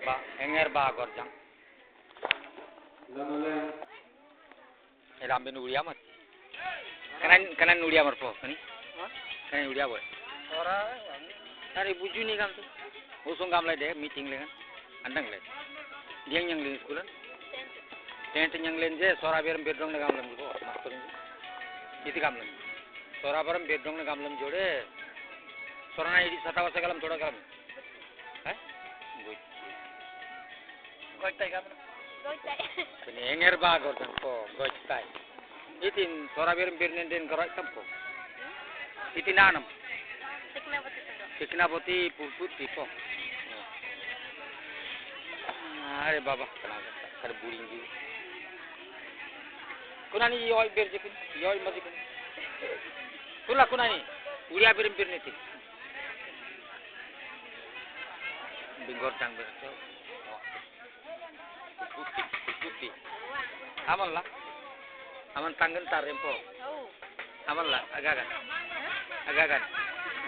ba enger ba gorjang Rambe nuria mat kanan nuria mar po kani kanan nuria boy ora tari bujuni kam tu usung kam lai de meeting le kan andang le diang yang le school tent yang len je sora beram bedrong le kam lam ko master iti kam lam sora beram bedrong le kam lam jode sorana idi sata wasa kalam thoda kalam hai goitai kam Kini enger ba gorjang po goitai itin sora beram bernen den gorai kam po iti nanam Tiknapoti Puputi po. Are baba kenapa? Kar buring ji. Kunani yoi berjekin, yoi majikin. Tula kunani, uria berim berneti. Bingor tang berso. Puputi. Aman lah. Aman tangan tarempo. Aman lah, agagan.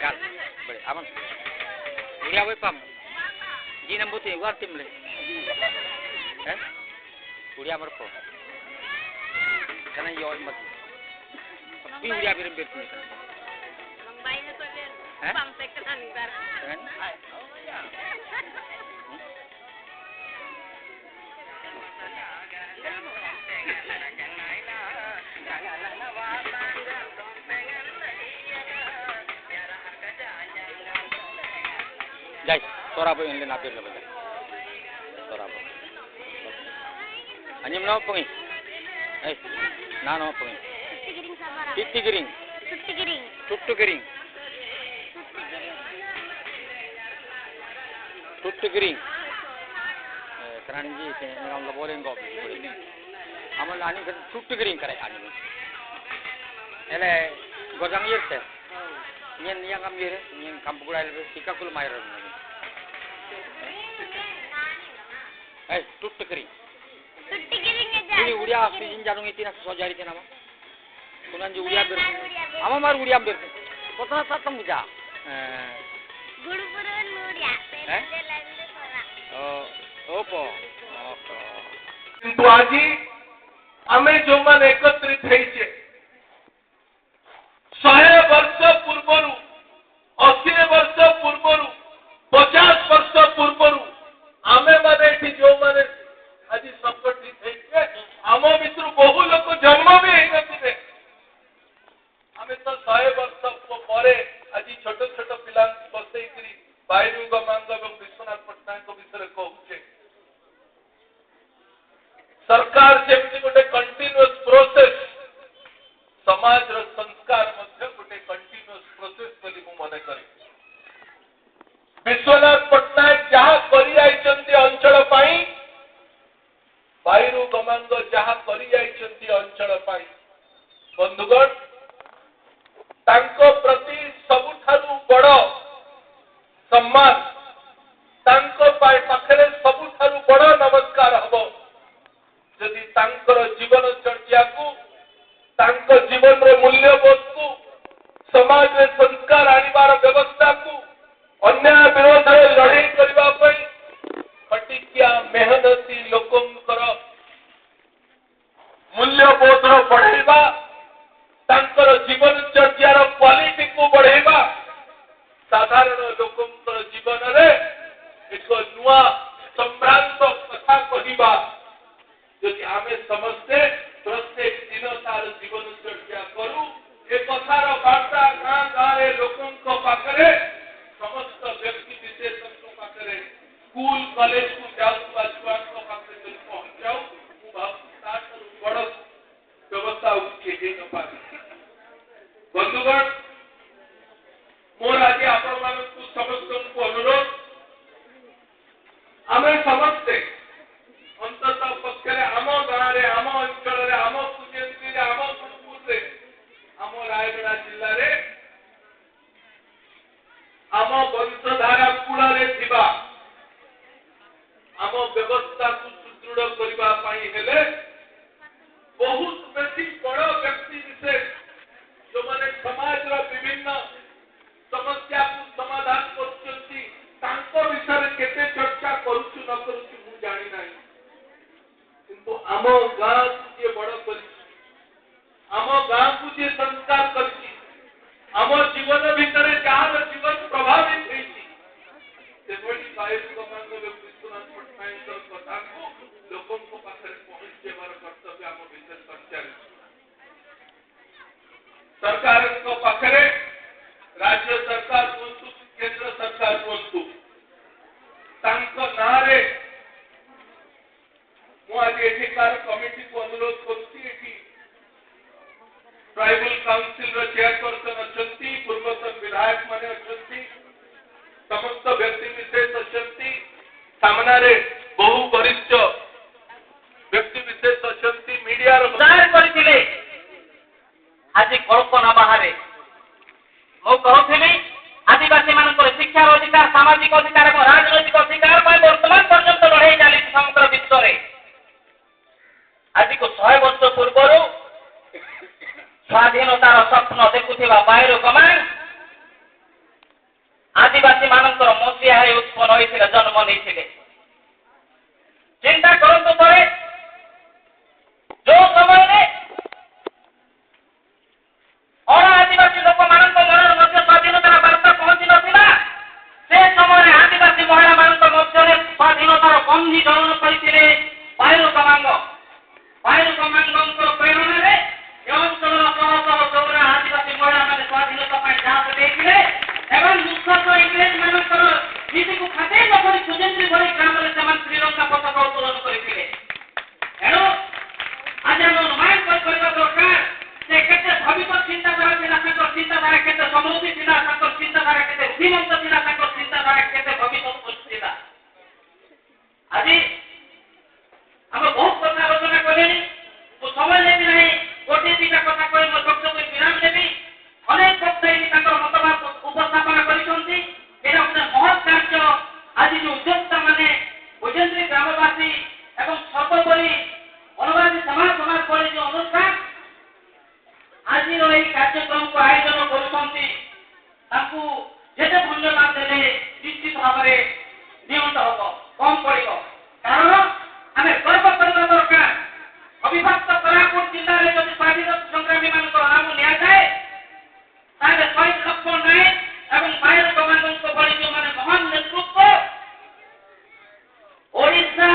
Gal. Boleh, aman. Uria boy pam. Ji nambuti war timle. Uria marpo. Kana yoy mat. Pi uria birim berti. Lambai na to len. Pam tekan dar. Jai, sora boy inle napir le bada. Sora boy. Anyam no pungi. Na no pungi. Tuttu giring. Keranji se ngam lo boleh ngop. Amal ani kan tuttu giring kare ani. Ele gojang yerte. Nyen yang am yere, nyen kampugura le sikakul mayar. Tuttu giring aja. Ini uria asing janung itu nak sojari ke nama. Kunan ju uria ber. Ama mar uria ber. Kota satam buja. Guru purun uria. Opo. किंतु आज आमे जो मन एकत्रित ହେଇଛେ 100 वर्ष पूर्वरु 80 वर्ष पूर्वरु 50 वर्ष पूर्वरु आमे माने एठी जो माने आज संगठित ହେଇଛେ आम भितर बहु लोक जन्म भी हेई नथिबे आमे तो 100 वर्ष परे आज छोट छोट पिला बसई करी बायरु गमांग एवं विश्वनाथ पटनायक विषय कहूचे सरकार जेमती गोटे कंटिन्यूअस प्रोसेस समाज रो संस्कार मध्य गोटे कंटिन्यूअस प्रोसेस बोली मु मने करे विश्वनाथ पटनायक जहा करि आइचंती अंचल पाई बायरु गमांग जहा करि आइचंती अंचल पाई बंधुगण तांको प्रति सबुठारु बड़ सम्मान तांको पाखरे सबुठारु बड़ नमस्कार हबो जदि तांकर जीवन चर्या को तांको जीवन रे मूल्यबोध को समाज रे संस्कार आनिबार व्यवस्था को अन्याय विरोध रे लड़ाई करबा पई खटिकिया मेहनती लोकंकर मूल्यबोध रो बढ़ाइबा तांकर जीवन चर्या रो क्वालिटी को बढ़ाइबा साधारण लोकंकर जीवन रे एक नुआ संभ्रांत कथा कहिबा যদি আমি সমস্তে প্রত্যেক দিন তার জীবন চর্চা করু এ কথার বার্তা গাঁ গাঁরে লোকଙ୍କ পাখরে সমস্ত ব্যক্তি বিশেষଙ୍କ পাখরে স্কুল কলেজ কু যাওয়া ছুয়াଙ୍କ পাখরে যদি পৌঁছাও মু ভাবছি তাଠାରୁ ବଡ଼ ବ୍ୟବସ୍ଥା ଆଉ କିଛି ହେଇ ନପାରେ ବନ୍ଧୁଗଣ ମୋର ଆଜି ଆପଣମାନଙ୍କୁ ସମସ୍ତଙ୍କୁ ଅନୁରୋଧ ଆମେ ସମସ୍ତେ अंतत पक्षरे आम गाँव आम अंचल आम पूजेन्द्री आम गुरुपुर आम रायगड़ा जिले में आम वंशधारा कूल आम व्यवस्था को सुदृढ़ करने बहुत बेसी बड़ व्यक्ति विशेष जो मैंने समाज विभिन्न समस्या को समाधान कर विषय केते चर्चा करूछु न करूछु मु जानि नाही किंतु आमो गाँ जे बड़ करी आमो गाँ को जे संस्कार करी आमो जीवन भितर जार जीवन प्रभावित होईछि सेभଳି बायु कमांड विश्वनाथ पटनायक कथा को लोकों को पाखरे पहुंचेबार कर्तव्य आम विशेष कर्मचारी सरकार को पाखरे राज्य सरकार हुंतु केंद्र सरकार हुंतु तांको नारे मु आज एठिकार कमिटी को अनुरोध करछि एठी ट्राइबल काउंसिल रो चेयरपर्सन अछंती पूर्वतन विधायक माने अछंती समस्त व्यक्ति विशेष अछंती सामना रे बहु वरिष्ठ व्यक्ति विशेष अछंती मीडिया रो उदार करथिले आज कल्पना बाहरे मो कहथिली आदिवासी मानकर शिक्षा अधिकार सामाजिक अधिकार और राजनैतिक अधिकार पर वर्तमान पर्यंत लड़ाई चली समग्र विश्व रे आज को 100 वर्ष पूर्व स्वाधीनतार स्वप्न देखुथिबा बायरो कमांड आदिवासी मानकर मसीहारे उत्पन्न होइथिले जन्म नेइथिले चिंता करंतु परे जो समय रे और आदिवासी लोक मानक मनर मध्य स्वाधीनतार वार्ता पहुंची नथिला से समय आदिवासी महिला मानक मध्य स्वाधीनतार बंधी जलन करिथिले बायरो कमांडर प्रेरणा रे अंचल चौरा आदिवासी महिला माने स्वाधीनता पाई जात देथिले एवं मुख्यतः इंग्रेज मानकर नीति को खाते नकरी सुजेंद्री भरी ग्राम रे समान श्रीलंका पताका उत्तोलन करिथिले एनो आज हम अनुमान करबा दरकार से केते भविष्य चिंताधारा थिला ताकर चिंताधारा केते समृद्धि थिला ताकर चिंताधारा केते उद्यमत थिला ताकर चिंताधारा केते भविष्य थिला आज हम बहुत कथा आलोचना करेनी तो समय लेबी नहीं गोटे दिटा कथा कहि म वक्तव्य विराम देबी अनेक वक्ताई ताकर मतवाद उपस्थापन करिसंती एरा उते महत् कार्य आज जो उद्योक्ता माने भोजनत्री ग्रामवासी एवं सर्वोपरि वनवासी समाज पर जो अनुष्ठान आज रही कार्यक्रम को आयोजन करुसंती ताकू जेते धन्यवाद देले निश्चित भाव में नियमित होबो कम पड़िबो कारण आमे गर्व करबा दरकार अविभक्त कोरापुट जिल्ला रे जदि स्वाधीनता संग्रामी मानकर नाम लिया जाए ताले शहीद लक्ष्मण नायक एवं बायर कमांडर को बड़ी जो माने महान नेतृत्व ओडिशा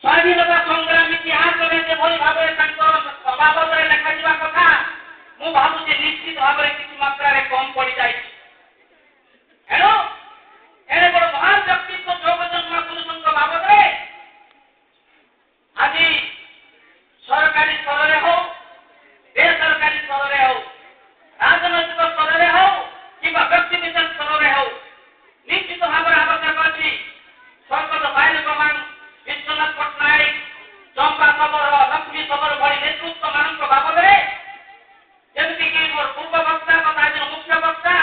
स्वाधीनता संग्राम इतिहास रे जे भली भाबरे तांकर स्वभाव रे लेखा जिबा कथा मु भाबु जे निश्चित भाबरे किछि मात्रा रे कम पड़ी जाय हेलो एने बड़ महान व्यक्तित्व जोगजन महापुरुषଙ୍କ बाबदरे आज सरकारी स्तर रे हो बेसरकारी स्तर रे हो राजनैतिक स्तर रे हो कि व्यक्ति विशेष स्तर रे हो निश्चित भाव आवश्यक अछि स्वर्गत बायर कमांड विश्वनाथ पटनायक चंपा खबर लक्ष्मी खबर भली नेतृत्व मानक बाबदरे जेमति कि मोर पूर्व वक्ता तथा जो मुख्य वक्ता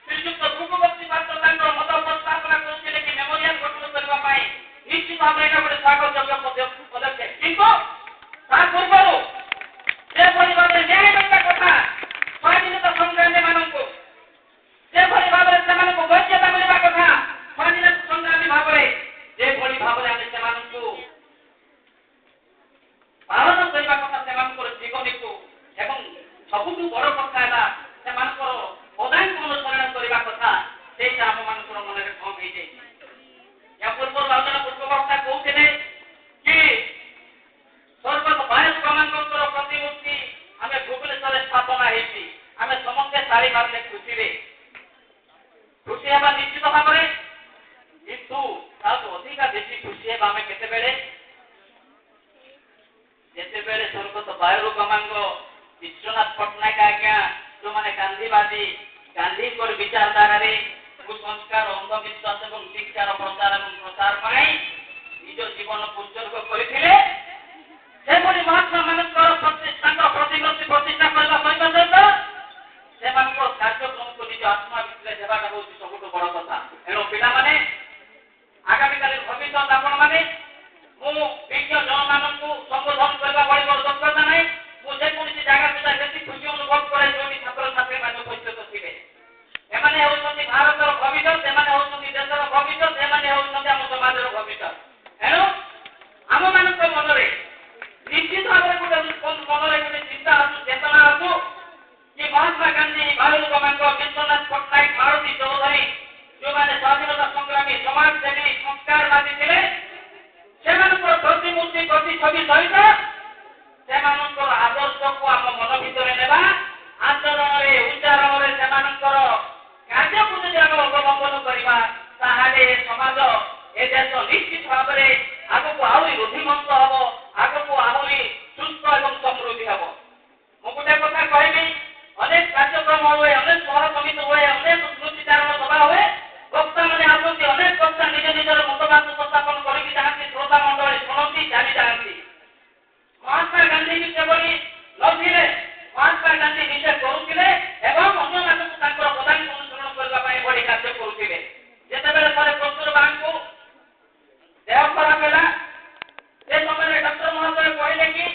श्रीयुक्त भूपति पात्र तांकर मत उपस्थापना करुଥିଲେ कि मेमोरियल गठन करबा पाई निश्चित भाव एटा गोटे स्वागत योग्य पदक्षेप किंतु ता पूर्वरु जे भली भाबरे न्याय बेटा कथा स्वाधीनता संग्रामी माननको जे भली भाबरे सेमानको वैज्ञता मिलबा कथा स्वाधीनता संग्रामी भाबरे जे भली भाबरे आमे सेमानको पालन करबा कथा सेमानको जीवनी को एवं सबुठु बड़ कथा हैला सेमानको प्रदान को अनुसरण करबा कथा सेटा हम मानकर मन रे कम हे जाय या पूर्व आलोचना पूर्व वक्ता कहउथिले कि सर्वत बायर कमांडर प्रतिमूर्ति आमे भुवनेश्वर स्थापना हेछि आमे समस्त सारी मारले खुशी हेबा निश्चित भाव में किंतु तातो अधिका बेसी खुशी हेबा आमे केते बेले जेते बेले सर्वत बायर कमांडर विश्वनाथ पटनायक आज्ञा जो माने गांधीवादी गांधी को विचारधारा रे कुसंस्कार अंधविश्वास और शिक्षार प्रचार पाई निज जीवन उत्सर्ग करथिले सेभली महात्मा मानकर प्रतिमूर्ति प्रतिष्ठा करबा सहित से मानकर कार्यक्रम को निज आत्मा भितर देवाटा होछि सबुठ बड़ कथा एनो पिला माने आगामी काले भविष्य आपण माने मु विज्ञ जन मानकु संबोधन करबा बड़ी बड़ दक्षता नै मु जे कोनसी जागा सुधा बेसी खुशी अनुभव करे जो छात्र छात्री माने उपस्थित थिले एमाने होउछन्ति भारतर भविष्य सेमाने होउछन्ति देशर ଭବିଷ୍ୟତ ସେମାନେ ହେଉଛନ୍ତି ଆମ ସମାଜର ଭବିଷ୍ୟତ। ଏଣୁ ଆମମାନଙ୍କ ମନରେ ନିଶ୍ଚିତ ଭାବରେ ମନରେ ଗୋଟେ ଚିନ୍ତା ଆସୁ, ଚେତନା ଆସୁ କି ମହାତ୍ମା ଗାନ୍ଧୀ, ବାଳୁ ଗମାଙ୍ଗ, ବିଶ୍ୱନାଥ ପଟ୍ଟନାୟକ, ମାଳତୀ ଚୌଧୁରୀ ଯେଉଁମାନେ ସ୍ୱାଧୀନତା ସଂଗ୍ରାମୀ, ସମାଜସେବୀ, ସଂସ୍କାରବାଦୀ ଥିଲେ, ସେମାନଙ୍କର ପ୍ରତିମୂର୍ତ୍ତି ପ୍ରତିଛବି ସହିତ ସେମାନଙ୍କର ଆଦର୍ଶକୁ ଆମ ମନ ଭିତରେ ନେବା, ଆଚରଣରେ ଉଚ୍ଚାରଣରେ ସେମାନଙ୍କର କାର୍ଯ୍ୟକୁ ଯଦି ଆମେ ଅବଲମ୍ବନ କରିବା, ତାହେଲେ ସମାଜ ଏ ଦେଶ ନିଶ୍ଚିତ ଭାବରେ ଆଗକୁ ଆହୁରି ରୁଦ୍ଧିମନ୍ତ ହେବ, ଆଗକୁ ଆହୁରି ସୁସ୍ଥ ଏବଂ ସମୃଦ୍ଧି ହେବ। ମୁଁ ଗୋଟେ କଥା କହିବି, ଅନେକ କାର୍ଯ୍ୟକ୍ରମ ହୁଏ, ଅନେକ ସଭା ସମିତି ହୁଏ, ଅନେକ ସ୍ମୃତିଚାରଣ ସଭା ହୁଏ, ବକ୍ତାମାନେ ଆସନ୍ତି, ଅନେକ ବକ୍ତା ନିଜ ନିଜର ମତବାଦ ଉପସ୍ଥାପନ କରିକି ଯାଆନ୍ତି, ଶ୍ରୋତା ମଣ୍ଡଳୀ ଶୁଣନ୍ତି, ଚାଲି ଯାଆନ୍ତି। ମହାତ୍ମା ଗାନ୍ଧୀ ବି ସେଭଳି ନଥିଲେ, ମହାତ୍ମା ଗାନ୍ଧୀ ନିଜେ କରୁଥିଲେ ଏବଂ ଅନ୍ୟମାନଙ୍କୁ ତାଙ୍କର ପଦାଙ୍କୁ ଅନୁସରଣ କରିବା ପାଇଁ ଏଭଳି କାର୍ଯ୍ୟ କରୁଥିଲେ। ଯେତେବେଳେ ଥରେ କସ୍ତୁରବାଙ୍କୁ ଦେହ ଖରାପ ହେଲା, ସେ ସମୟରେ ଡକ୍ଟର ମହୋଦୟ କହିଲେ କି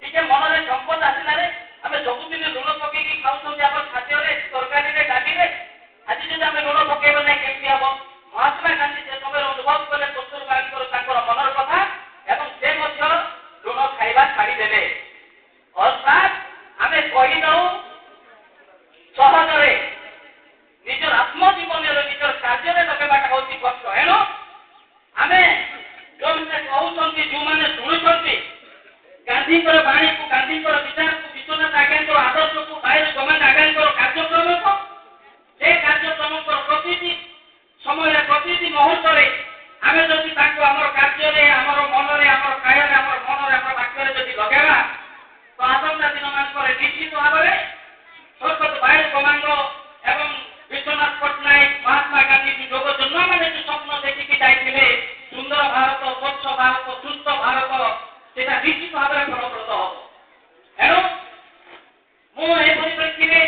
ଟିକେ ମନରେ ସମ୍ପଦ ଆସିଲାରେ ଆମେ ସବୁଦିନ ଲୁଣ ପକେଇକି ଖାଉଛନ୍ତି ଆମ ଖାଦ୍ୟରେ, ତରକାରୀରେ, ଡାଲିରେ, ଆଜି ଯଦି ଆମେ ଲୁଣ ପକେଇବା ନାହିଁ କେମିତି ହବ? ମହାତ୍ମା ଗାନ୍ଧୀ ସେ ସମୟରେ ଅନୁଭବ କଲେ କସ୍ତୁରବାଙ୍କର ତାଙ୍କର ମନର କଥା ଏବଂ ସେ ମଧ୍ୟ ଲୁଣ ଖାଇବା ଛାଡ଼ିଦେଲେ। ଅର୍ଥାତ୍ ଆମେ କହିଦେଉ ସହଜରେ ନିଜର ଆତ୍ମଜୀବନରେ ନିଜର କାର୍ଯ୍ୟରେ ଲଗେଇବାଟା ହେଉଛି କଷ୍ଟ। ଏଣୁ ଆମେ ଯେଉଁମାନେ କହୁଛନ୍ତି, ଯେଉଁମାନେ ଶୁଣୁଛନ୍ତି ଗାନ୍ଧୀଙ୍କର ବାଣୀକୁ, ଗାନ୍ଧୀଙ୍କର ବିଚାରକୁ, ବିଶ୍ୱନାଥ ଆଜ୍ଞାଙ୍କର ଆଦର୍ଶକୁ, ବାୟୁ ଗମାଙ୍ଗ ଆଜ୍ଞାଙ୍କର କାର୍ଯ୍ୟକ୍ରମକୁ, ସେ କାର୍ଯ୍ୟକ୍ରମଙ୍କର ପ୍ରତିଟି ସମୟରେ, ପ୍ରତିଟି ମୁହୂର୍ତ୍ତରେ ଆମେ ଯଦି ତାଙ୍କୁ ଆମର କାର୍ଯ୍ୟରେ, ଆମର ମନରେ, ଆମର କାୟରେ, ଆମର ମନରେ, ଆମର ବାକ୍ୟରେ ଯଦି ଲଗେଇବା, ତ ଆସନ୍ତା ଦିନମାନଙ୍କରେ ନିଶ୍ଚିତ ଭାବରେ ସ୍ୱର୍ଗତ ବାୟୁ ଗମାଙ୍ଗ ଏବଂ ବିଶ୍ୱନାଥ ପଟ୍ଟନାୟକ, ମହାତ୍ମା ଗାନ୍ଧୀ ଯୋଗ ଜନ୍ମମାନେ ଯେଉଁ ସ୍ୱପ୍ନ ଦେଖିକି ଯାଇଥିଲେ, ସୁନ୍ଦର ଭାରତ, ସ୍ୱଚ୍ଛ ଭାରତ, ସୁସ୍ଥ ଭାରତ, ସେଟା ନିଶ୍ଚିତ ଭାବରେ ଫଳପ୍ରଦ ହେବ। ଏଣୁ ମୁଁ ଏ ପରିପ୍ରେକ୍ଷୀରେ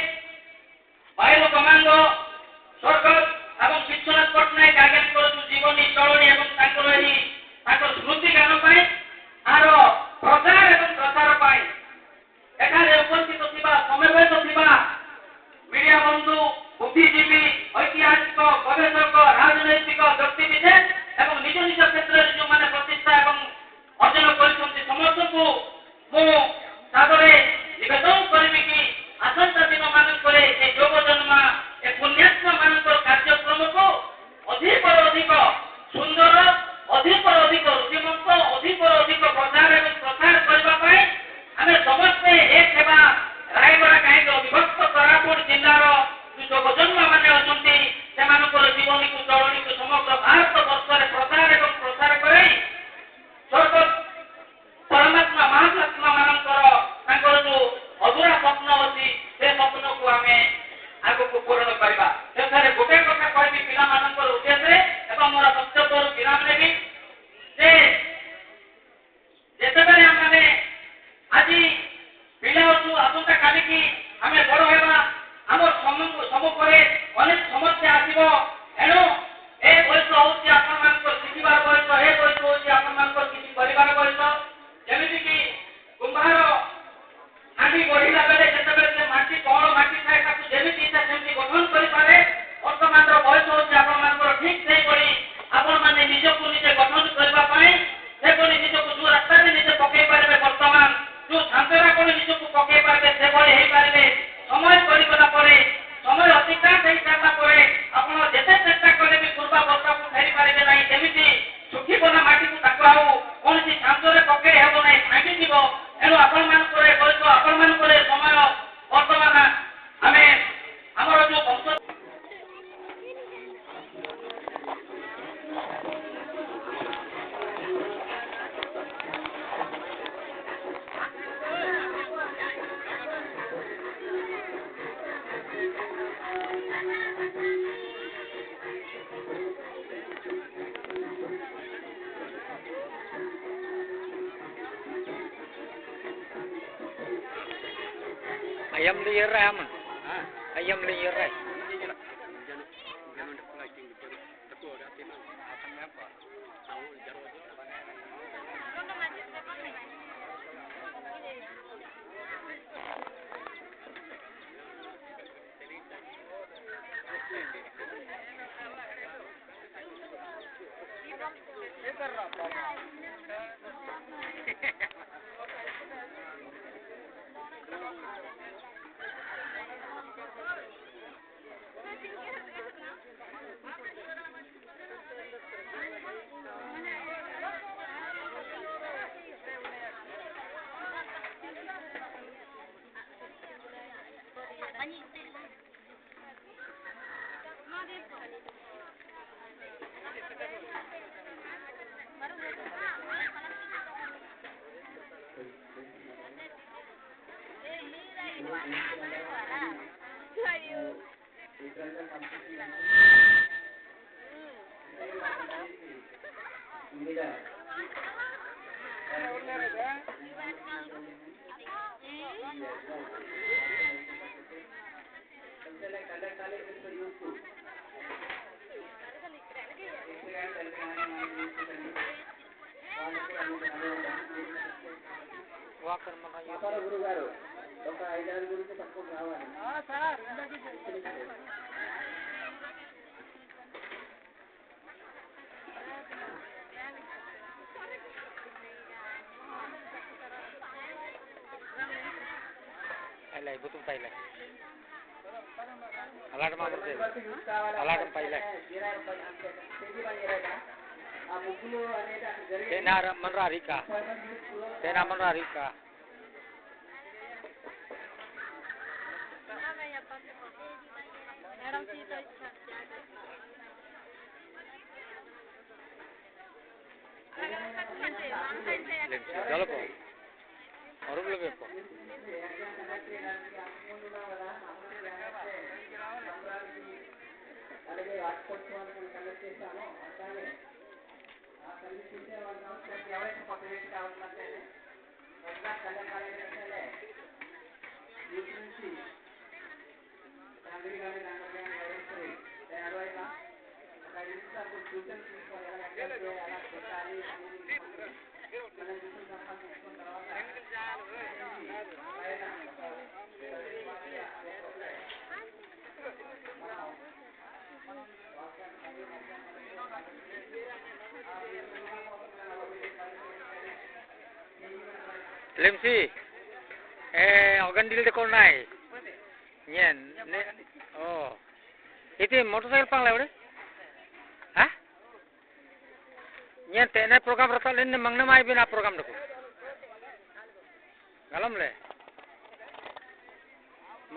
ବାୟୁ ଗମାଙ୍ଗ, ସ୍ୱର୍ଗତ ଏବଂ ବିଶ୍ୱନାଥ ପଟ୍ଟନାୟକ ଆଜ୍ଞାଙ୍କର ଯେଉଁ ଜୀବନୀ ଚଳଣି ଏବଂ ତାଙ୍କର ସ୍ମୃତି ଜ୍ଞାନ ପାଇଁ, ତାହାର ପ୍ରଚାର ଏବଂ ପ୍ରସାର ପାଇଁ ଏଠାରେ ଉପସ୍ଥିତ ଥିବା, ସମବେତ ଥିବା ମିଡିଆ ବନ୍ଧୁ, ବୁଦ୍ଧିଜୀବୀ, ଐତିହାସିକ, ଗବେଷକ, ରାଜନୈତିକ ବ୍ୟକ୍ତିବିଶେଷ ଏବଂ ନିଜ ନିଜ କ୍ଷେତ୍ରରେ ଯେଉଁମାନେ ପ୍ରତିଷ୍ଠା ଏବଂ ଅର୍ଜନ କରିଛନ୍ତି, ସମସ୍ତଙ୍କୁ ମୁଁ ତାପରେ ନିବେଦନ କରିବି କି ଆସନ୍ତା ଦିନମାନଙ୍କରେ ଏ ଯୋଗ ଜନ୍ମ, ଏ ପୁଣ୍ୟାତ୍ମ ମାନଙ୍କର କାର୍ଯ୍ୟକ୍ରମକୁ ଅଧିକରୁ ଅଧିକ ସୁନ୍ଦର, ଅଧିକରୁ ଅଧିକ ରୁଚିମନ୍ତ, ଅଧିକରୁ ଅଧିକ ପ୍ରଚାର ଏବଂ ପ୍ରସାର କରିବା ପାଇଁ ଆମେ ସମସ୍ତେ ଏକ ହେବା। ରାୟଗଡ଼ା କାହିଁକି ବିଭକ୍ତ କୋରାପୁଟ ଜିଲ୍ଲାର ଯେଉଁ ଯୋଗଜନ୍ମମାନେ ଅଛନ୍ତି, ସେମାନଙ୍କର ଜୀବନୀକୁ, ଚଳଣିକୁ ସମଗ୍ର ଭାରତ ବର୍ଷରେ ପ୍ରଚାର ଏବଂ ପ୍ରସାର କରାଇ ସ୍ୱର୍ଗତ ପରମାତ୍ମା ମହାତ୍ମା ମାନଙ୍କର ତାଙ୍କର ଯେଉଁ ଅଧୁରା ସ୍ୱପ୍ନ ଅଛି, ସେ ସ୍ୱପ୍ନକୁ ଆମେ ଆଗକୁ ପୂରଣ କରିବା। ସେଠାରେ ଗୋଟେ କଥା କହିବି ପିଲାମାନଙ୍କର ଉଦ୍ଦେଶ୍ୟରେ ଏବଂ ମୋର ବକ୍ତବ୍ୟରୁ ବିରାମ ନେବି ଯେ ଯେତେବେଳେ ଆମେ ଆଜି ପିଲା ଅଛୁ, ଆସନ୍ତା କାଲିକି ଆମେ ବଡ଼ ହେବା, ଆମର ସମ୍ମୁଖରେ ଅନେକ ସମସ୍ୟା ଆସିବ। ଏଣୁ ଏ ବୟସ ହେଉଛି ଆପଣମାନଙ୍କର ଶିଖିବାର ବୟସ, ଏ ବୟସ ହେଉଛି ଆପଣମାନଙ୍କର କିଛି କରିବାର ବୟସ। ଯେମିତିକି କୁମ୍ଭାର ହାଣ୍ଡି ଗଢ଼ିଲା ବେଳେ ଯେତେବେଳେ ସେ ମାଟି, କଅଁଳ ମାଟି ଥାଏ, ତାକୁ ଯେମିତି ଇଚ୍ଛା ସେମିତି ଗଠନ କରିପାରେ, ବର୍ତ୍ତମାନର ବୟସ ହେଉଛି ଆପଣମାନଙ୍କର ଠିକ୍ ସେଇଭଳି ଆପଣମାନେ ନିଜକୁ ନିଜେ ଗଠନ କରିବା ପାଇଁ, ସେଭଳି ନିଜକୁ ଯେଉଁ ରାସ୍ତାରେ ନିଜେ ପକେଇ ପାରିବେ, ବର୍ତ୍ତମାନ ଯେଉଁ ଶାନ୍ତିରେ ଆପଣ ନିଜକୁ ପକେଇ ପାରିବେ, ସେଭଳି ହେଇପାରିବେ। ସମୟ କରିଗଲା ପରେ, ସମୟ ଅତିକ୍ରାନ୍ତ ହେଇସାରିଲା ପରେ ଆପଣ ଯେତେ ଚେଷ୍ଟା କଲେ ବି ପୂର୍ବାବସ୍ଥାକୁ ଫେରି ପାରିବେ ନାହିଁ। ଯେମିତି ଶୁଖିଗଲା ମାଟିକୁ ତାକୁ ଆଉ କୌଣସି ଶାନ୍ତିରେ ପକେଇ ହେବ ନାହିଁ, ଭାଙ୍ଗିଯିବ। ଏଣୁ ଆପଣମାନଙ୍କର ଏ ବୟସ, ଆପଣମାନଙ୍କର ଏ ସମୟ, ବର୍ତ୍ତମାନ ଆମେ ଆମର ଯେଉଁ ବଂଶ ayam liar aman, ayam liar. గురుగారు ఒక 5-6 గురించి తక్కువ కావాలి betul Thailand. Alat mah berarti. Alat Thailand. Tenar Manrarika. Tenar Manrarika. Jalan po. Orang lebih po. అలాగే వార్షికోత్సవాన్ని మనం కండక్ట్ చేస్తాము అట్లాగే ఆ కండక్ట్ చేసే వాళ్ళ ఎవరైతే కొత్త వ్యక్తి కావాలంటే కొత్తగా కళ్యాణాలే యూత్ నుంచి తండ్రి కానీ తండ్రి కానీ ఎవరైతే అడవైనా ఒక 5 నిమిషాలు సూచనలు తీసుకోవాలి ఎలా పెట్టాలి ఎలా పెట్టాలి మనం చూసిన సంపాదించుకున్న తర్వాత Lemsi, organ deal de kornai. Nyen, oh, itu motorcycle pang lewat? Hah? Nyen, tena program rata lain mangna mai bina program dulu. Galam le.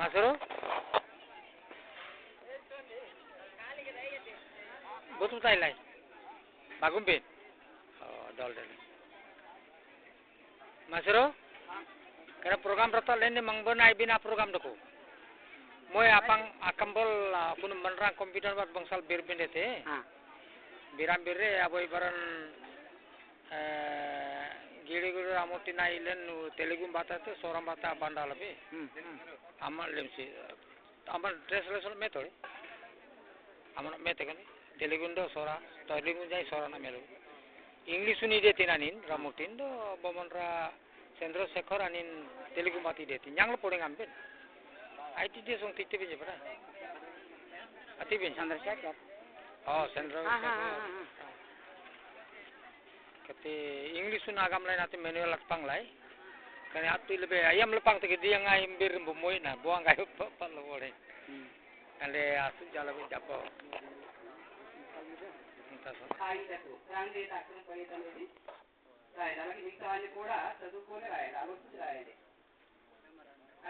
Masuro? Betul tak ilai? Bagum bin. Oh, dal dal. Masuro? Kena program rata lain mangbona ibina program dulu. Moi apang akambol kuno menerang komputer buat bangsal birbin itu. Biram birre aboy baran giri-giri amuti nailen Telugu bata tu soram bata bandal abe. Amal lemsi. Amal translation method. Amal method kan. Telugu ndo sora. Telugu jai sora na melu. English ni dia tinanin ramutin do bomonra Sendro Sekhor anin Telugu mati dia tin. Yang lo podeng ambil. IT dia song titi biji pada. Ati bin Sendro Sekhor. Oh Sendro Sekhor. Kati English na agam lain ati manual latpang lai. Kani ati lebe ayam lepang tegi dia ngai imbir bumoi na buang kayu pa lo boleh. Ale asu jala bin japo. కాగితపు ప్రాంతీయ అక్షరం పైన అనేది రాయాలి అలాగే మిగతా అన్ని కూడా చదువుకొని రాయాలి ఆలోచించి రాయాలి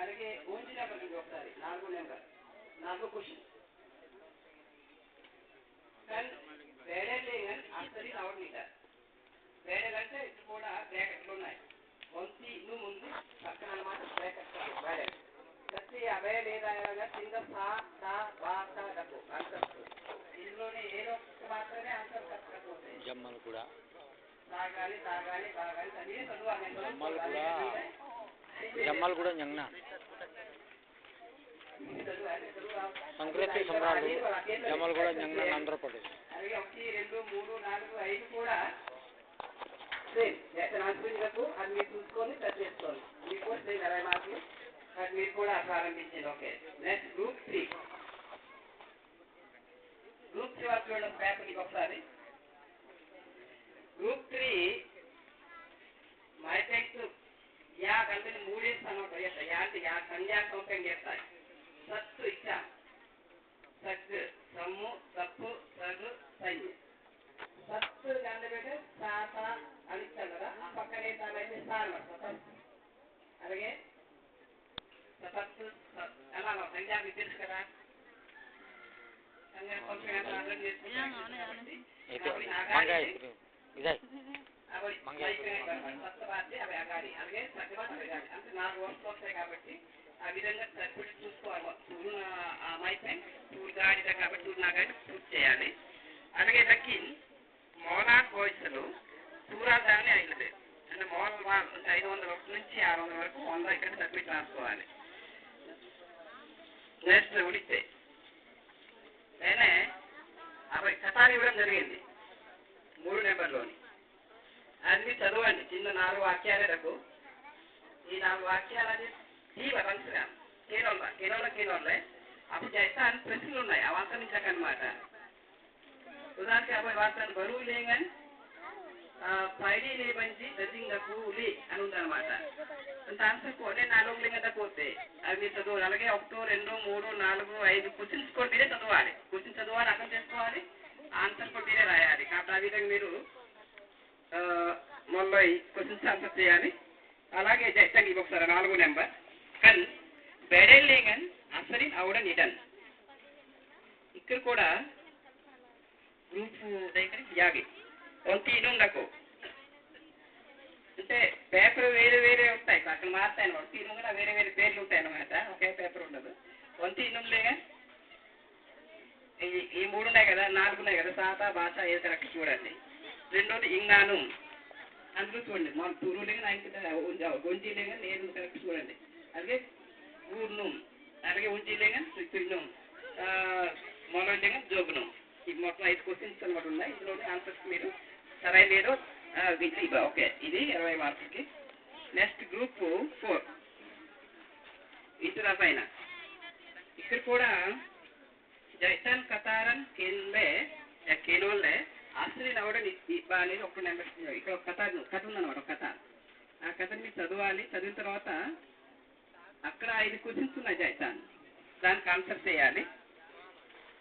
అలాగే ఓన్జీ నెంబర్ ఒకసారి 4 నెంబర్ 4 క్వశ్చన్ కానీ వేరే లేని ఆన్సర్ ఇస్ అవుట్ మీటర్ వేరే అంటే ఇది కూడా బ్రాకెట్లు ఉన్నాయి వంతి ను ముందు పక్కన అన్నమాట బ్రాకెట్ వేరే ప్రతి అవే లేదా కింద సా తా వా తా డబ్బు ఆన్సర్ ఇందులోనే ఏదో మాత్రమే ఆన్సర్ కరెక్ట్ అవుతాయి జమ్మల్ కూడా తాగాలి తాగాలి తాగాలి అదే చదవాలి జమ్మల్ కూడా యంగ్నా సంక్రాంతి సంబరాలు జమ్మల్ కూడా యంగ్నా ఆంధ్రప్రదేశ్ అలాగే 1 2 3 4 5 కూడా సేమ్ రాసుకున్నప్పుడు అది మీరు చూసుకొని సెట్ చేసుకోండి మీకు కూడా సేమ్ 20 మార్కులు అది మీరు కూడా ప్రారంభించండి ఓకే నెక్స్ట్ గ్రూప్ 3 గ్రూప్ 3 వాటిలో పేపర్ ఒకసారి ग्रुप 3 माइटेक्स या गलती मूडी स्थानों पर या संज्ञा कौन गेता है सत्तु इच्छा सग सम्मु सप्पु सग सैन्य सत्तु गंदे बेटे साता अनिच्छा लगा अपकरे ताले में सार मत अलगे सत्तु अलावा संज्ञा विशेष करा संज्ञा कौन से आता है itu mangga itu idai mangga सत्तु बात है अब आगाड़ी अलगे सत्तु बात आगाड़ी अंत नार वर्ष से काबट्टी ఆ విధంగా సర్క్యూట్ చూసుకోవాలి చూడ ఆ మైపై చూడగాడిద కాబట్టి చూడనాగాడి పూర్తి చేయాలి అలాగే లక్కి మోలార్ వాయిస్లు సూరాదాన్ని అయినది అంటే మోల్ 500 నుంచి 600 వరకు 100 ఇక్కడ సబ్మిట్ రాసుకోవాలి నెక్స్ట్ ఉడితే నేనే అవి కథాలు ఇవ్వడం జరిగింది 3 నెంబర్లోని అది మీరు చదవండి చిన్న 4 వాక్యాలకు ఈ 4 వాక్యాలని ఈ వరంసగా కేనోలే అప్పుడు చేస్తాను ప్రశ్నలు ఉన్నాయి ఆ వాస్తవించకన్నమాట ఉదాహరణకి అబ్బాయి వాస్తాను బరువు లేగాని పైడి లేబంచి దర్శింగా కూలి అని ఉందన్నమాట అంత ఆన్సర్ నేను 4 లింగంతా పోతే అవి మీరు చదవాలి అలాగే 1 2 3 4 5 క్వశ్చన్స్ కూడా మీరే చదవాలి క్వశ్చన్ చదవాలి అర్థం చేసుకోవాలి ఆన్సర్ కూడా మీరే రాయాలి కాబట్టి ఆ విధంగా మీరు మొన్న క్వశ్చన్స్ ఆన్సర్ చేయాలి అలాగే చేస్తాను ఇవి ఒకసారి 4 number kan bedelingen asarin avdan idan ikkar kuda group దగ్గర యాగి onti inundako అంటే పేపర్ వేరే వేరే ఉంటాయి అక్కడ మారుతాయి onti inungala వేరే వేరే పేర్లు ఉంటాయి అన్నమాట ఒకే పేపర్ ఉండదు onti inumlega ఈ 3 ఉన్నాయి కదా 4 ఉన్నాయి కదా సాతా భాష ఏ కరెక్ట్ చూడండి రెండోది ఇంగాను అందులో చూడండి మన తురులేగా నైన్కి గొంజిలేగా నేను కరెక్ట్ చూడండి అలాగే ఊర్ను అలాగే ఉంచిలేగా తిన్ను మొదలలేగా జోగును ఈ మొత్తం 5 క్వశ్చన్స్ అన్నమాట ఉన్నాయి ఇందులోనే ఆన్సర్స్ మీరు సరైన లేదో ఓకే ఇది 20 మార్కులకి నెక్స్ట్ గ్రూప్ 4 ఇతర పైన ఇక్కడ కూడా జైసాన్ కతారన్ కేనోలే ఆశ్రయ అవడం అనేది ఒక నెంబర్ ఇక్కడ ఒక కథ ఉందన్నమాట ఒక కథ ఆ కథని మీరు చదవాలి చదివిన తర్వాత అక్కడ 5 క్వశ్చన్స్ ఉన్నాయి జైసాన్ దానికి ఆన్సర్ చేయాలి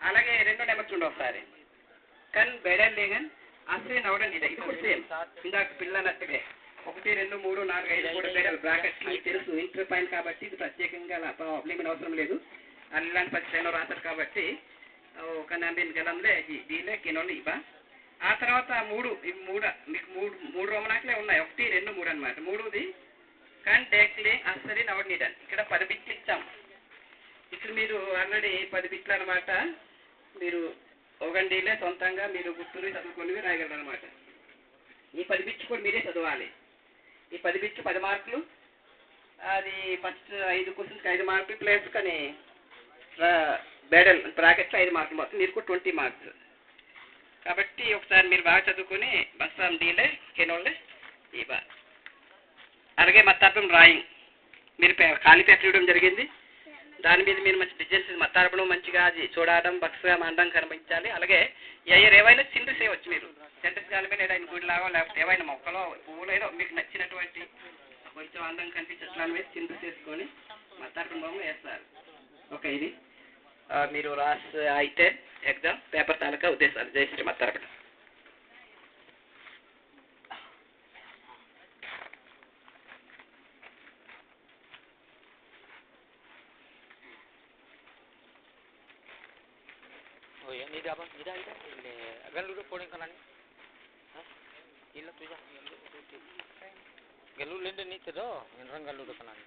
అలాగే 2 నెంబర్ చూడండి ఒకసారి కన్ బెడల్ లేగన్ ఆశ్రయ అవడం ఇది కూడా సేమ్ ఇందాక పిల్లనట్టుగా 1 2 3 4 5 కూడా బెడల్ బ్రాకెట్స్ మీకు తెలుసు ఇంటర్ పాయింట్ కాబట్టి ఇది ప్రత్యేకంగా ప్రాబ్లం అవసరం లేదు అల్లాంటి పరిచయం రాశారు కాబట్టి ఒక నంబిన్ గలంలో దీనిలో కినోలు ఇవ్వ ఆ తర్వాత 3 మీకు 3 రోమనాకులే ఉన్నాయి 1 2 3 అన్నమాట 3ది కానీ డేక్లే అసలు నవడనిడన్ ఇక్కడ 10 బిట్లు ఇచ్చాం ఇక్కడ మీరు ఆల్రెడీ 10 బిట్లు అన్నమాట మీరు ఒకగండిలే సొంతంగా మీరు గుర్తుని చదువుకొని రాయగలరు అన్నమాట ఈ 10 బిట్లు కూడా మీరే చదవాలి ఈ 10 బిట్లు 10 మార్కులు అది ఫస్ట్ 5 క్వశ్చన్స్ 5 మార్కులు ప్లస్ కానీ బెడల్ బ్రాకెట్స్ 5 మార్కులు మొత్తం మీరు కూడా 20 మార్క్స్ కాబట్టి ఒకసారి మీరు బాగా చదువుకొని బస్సాం డీలే కెనోలే ఇవా అలాగే మత్తార్పణం డ్రాయింగ్ మీరు ఖాళీ పేపర్ ఇవ్వడం జరిగింది దాని మీద మీరు మంచి డిజైన్స్ మత్తార్పణం మంచిగా అది చూడడం బక్స్గా మండం కనిపించాలి అలాగే ఏవైనా సింటెన్స్ చేయవచ్చు మీరు సెంటెన్స్ కాలమే ఏదైనా గుడిలాగో లేకపోతే ఏవైనా మొక్కలో పువ్వులో ఏదో మీకు నచ్చినటువంటి కొంచెం అందం కనిపించట్ల మీద సింటెన్స్ చేసుకొని మత్తార్పణం వేస్తారు ఓకే ఇది మీరు రాసి అయితే ఎగ్జామ్ పేపర్ తాలూకా ఉద్దేశాలు Jayashree మత్తార్పణం Ini apa? Ini agan lu poning kanan. Hah? Ila tu ja. Galu lende ni tedo, enrang galu do kanan.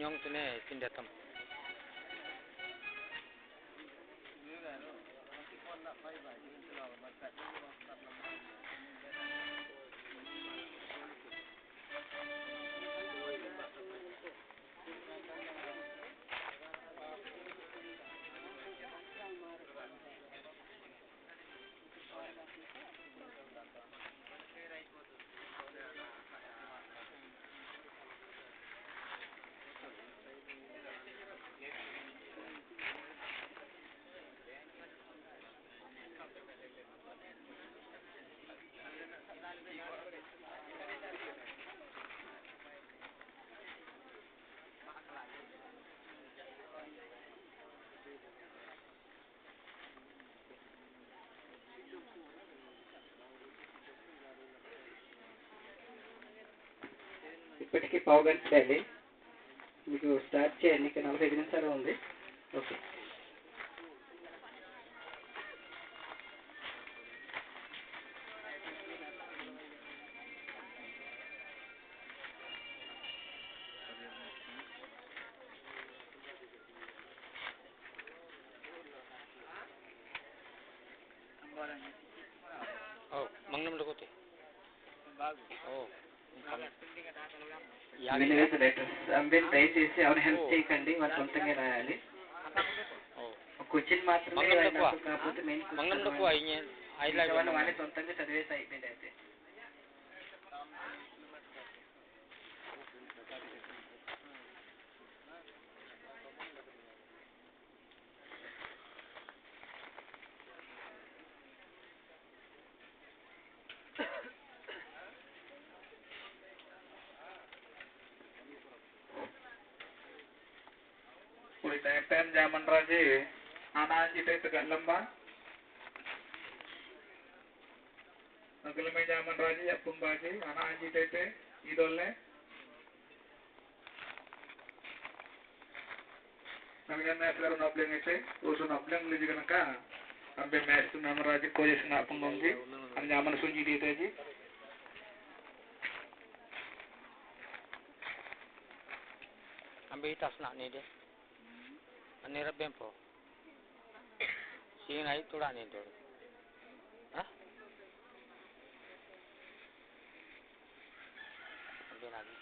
Nyong tu ne tindatam. ఇప్పటికీ పావు గంట చేయాలి. మీకు స్టార్ట్ చేయండి. ఇంకా 45 నిమిషాలు ఉంది. ఓకే. Mangnam Dakote. Oh. దయచేసి ఎవరు హెల్ప్ చేయకండి. వాళ్ళు సొంతంగా రాయాలి. క్వశ్చన్ మాత్రమే కాకపోతే మెయిన్ వాళ్ళే సొంతంగా చదివేసి అయిపోయింది. అయితే Time zaman raja, anak kita itu kan lembah. Kalau main zaman raja ya pembaji, anak kita itu idolnya. Namanya match baru nabling itu, usul nabling lagi kan kan. Sampai match tu nama raja kau jadi nak pembaji, ane zaman sunyi dia tu. Ambil tas nak ni deh. Ani rabem po. Sing ai toda ni dor. Ha? Ambil lagi.